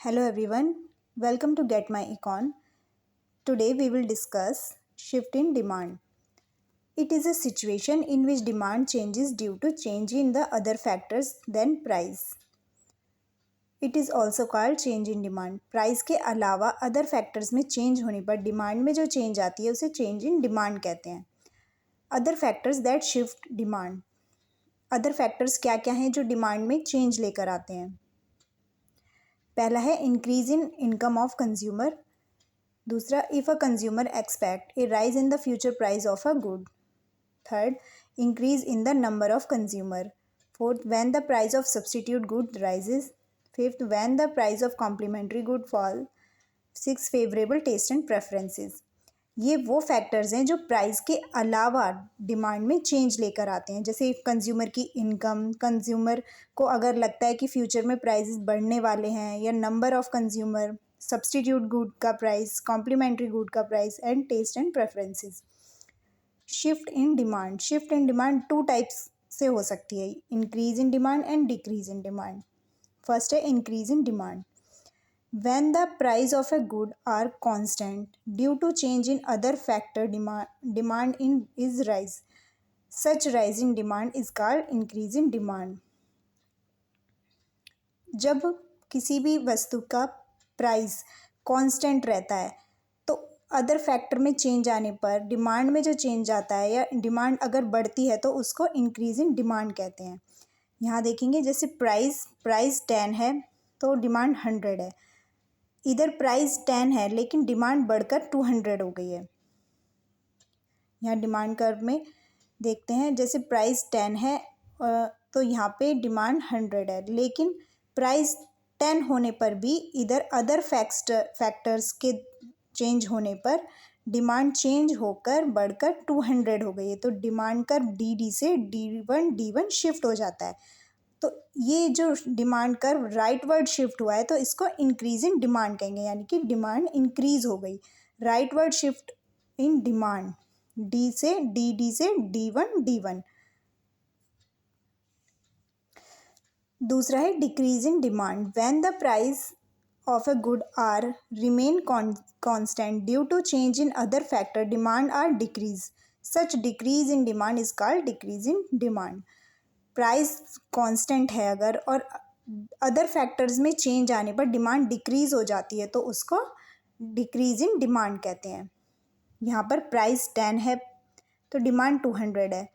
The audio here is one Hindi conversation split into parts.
Hello everyone, welcome to Get My Econ. Today we will discuss shift in demand. It is a situation in which demand changes due to change in the other factors than price. It is also called change in demand. Price के अलावा अदर फैक्टर्स में चेंज होने पर डिमांड में जो चेंज आती है उसे चेंज इन डिमांड कहते हैं. Other factors that shift demand. Other factors क्या क्या हैं जो डिमांड में चेंज लेकर आते हैं. पहला है increase in income of consumer. दूसरा, if a consumer expect a rise in the future price of a good. Third, increase in the number of consumer. Fourth, when the price of substitute good rises. Fifth, when the price of complementary good fall. Six, favourable taste and preferences. ये वो फैक्टर्स हैं जो प्राइस के अलावा डिमांड में चेंज लेकर आते हैं. जैसे कंज्यूमर की इनकम, कंज्यूमर को अगर लगता है कि फ्यूचर में प्राइसेस बढ़ने वाले हैं, या number of consumer, substitute good का प्राइस, कॉम्प्लीमेंट्री गुड का price and taste and preferences. Shift in demand. Shift in demand two types से हो सकती है, increase in demand and decrease in demand. First है increase in demand. When the price of a good are constant due to change in other factor, demand in is rise. Such rise in demand is called increase in demand. जब किसी भी वस्तु का प्राइस कांस्टेंट रहता है तो अदर फैक्टर में चेंज आने पर डिमांड में जो चेंज आता है, या डिमांड अगर बढ़ती है तो उसको इंक्रीज इन डिमांड कहते हैं. यहाँ देखेंगे, जैसे प्राइस 10 है तो डिमांड 100 है. इधर प्राइस 10 है लेकिन डिमांड बढ़कर 200 हो गई है. यहाँ डिमांड कर्व में देखते हैं, जैसे प्राइस 10 है तो यहाँ पे डिमांड 100 है, लेकिन प्राइस 10 होने पर भी इधर अदर फैक्टर्स के चेंज होने पर डिमांड चेंज होकर बढ़कर 200 हो गई है. तो डिमांड कर्व डी से D1 शिफ्ट हो जाता है. तो ये जो डिमांड कर्व राइटवर्ड शिफ्ट हुआ है तो इसको इंक्रीज इन डिमांड कहेंगे, यानी कि डिमांड इंक्रीज हो गई. Rightward shift in demand D से D1. दूसरा है decrease in demand. When the price of a good are remain constant due to change in other factor, demand are decrease. Such decrease in demand is called decrease in demand. Price constant है अगर, और अदर फैक्टर्स में चेंज आने पर डिमांड डिक्रीज हो जाती है तो उसको डिक्रीज इन डिमांड कहते हैं. यहाँ पर प्राइस 10 है तो डिमांड 200 है,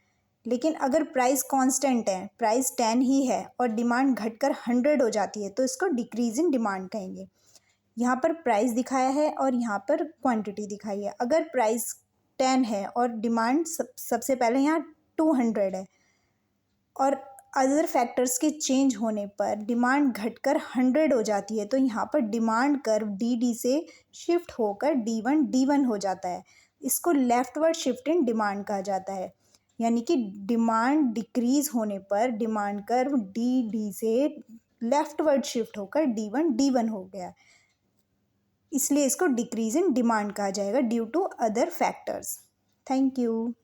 लेकिन अगर प्राइस कांस्टेंट है, प्राइस 10 ही है और डिमांड घटकर 100 हो जाती है तो इसको डिक्रीज इन डिमांड कहेंगे. यहाँ पर प्राइस दिखाया है और यहाँ पर क्वांटिटी दिखाई है. अगर प्राइस 10 है और डिमांड सबसे पहले यहाँ 200 है और अदर फैक्टर्स के चेंज होने पर डिमांड घटकर 100 हो जाती है तो यहाँ पर डिमांड कर्व डी से शिफ्ट होकर D1 हो जाता है. इसको लेफ्टवर्ड शिफ्ट इन डिमांड कहा जाता है, यानी कि डिमांड डिक्रीज होने पर डिमांड कर्व डी से लेफ्टवर्ड शिफ्ट होकर D1 हो गया, इसलिए इसको डिक्रीज इन डिमांड कहा जाएगा due to other factors. Thank you.